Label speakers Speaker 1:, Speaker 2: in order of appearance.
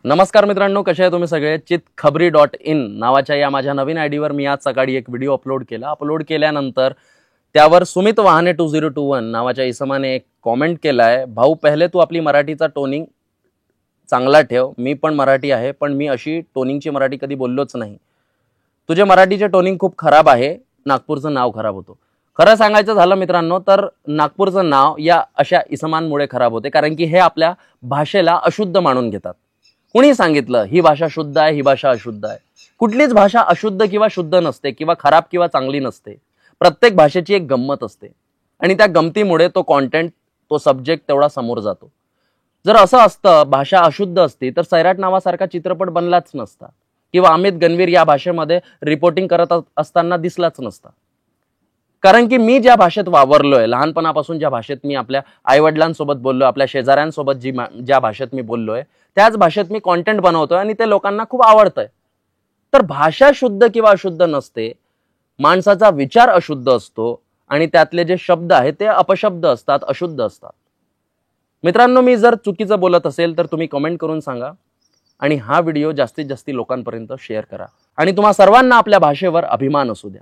Speaker 1: नमस्कार मित्रांनो, कसे आहे तुम्ही सगळे? चितखबरी.in नावाच्या या माझ्या नवीन आयडीवर मी आज सकाळी एक व्हिडिओ अपलोड केल्यानंतर त्यावर सुमित वाहने 2021 नावाच्या इसमाने एक कॉमेंट केलाय, भाऊ पहिले तू आपली मराठीचा टोनिंग चांगला ठेव, मी पण मराठी आहे पण मी अशी टोनिंगची मराठी कधी बोललोच नाही. तुझे मराठीचे टोनिंग खूप खराब आहे, नागपूरचं नाव खराब होतो. खरं सांगायचं झालं मित्रांनो तर नागपूरचं नाव या अशा इसमांमुळे खराब होते, कारण की हे आपल्या भाषेला अशुद्ध मानून घेतात. कुणी सांगितलं ही भाषा शुद्ध आहे, ही भाषा अशुद्ध आहे? कुठलीच भाषा अशुद्ध किंवा शुद्ध नसते किंवा खराब किंवा चांगली नसते. प्रत्येक भाषेची एक गंमत असते आणि त्या गमतीमुळे तो कॉन्टेंट, तो सब्जेक्ट तेवढा समोर जातो. जर असं असतं, भाषा अशुद्ध असती तर सैराट नावासारखा चित्रपट बनलाच नसता किंवा अमित गणवीर या भाषेमध्ये रिपोर्टिंग करत असताना दिसलाच नसता. कारण की मी ज्या भाषेत वावरलोय, लहानपणापासून ज्या भाषेत मी आपल्या आईवडिलांसोबत बोललोय, आपल्या शेजाऱ्यांसोबत ज्या भाषेत मी बोललोय, त्याच भाषेत मी कॉन्टेंट बनवतोय आणि ते लोकांना खूप आवडतंय. तर भाषा शुद्ध किंवा अशुद्ध नसते, माणसाचा विचार अशुद्ध असतो आणि त्यातले जे शब्द आहेत ते अपशब्द असतात, अशुद्ध असतात. मित्रांनो, मी जर चुकीचं बोलत असेल तर तुम्ही कमेंट करून सांगा आणि हा व्हिडिओ जास्तीत जास्त लोकांपर्यंत शेअर करा आणि तुम्हा सर्वांना आपल्या भाषेवर अभिमान असू द्या.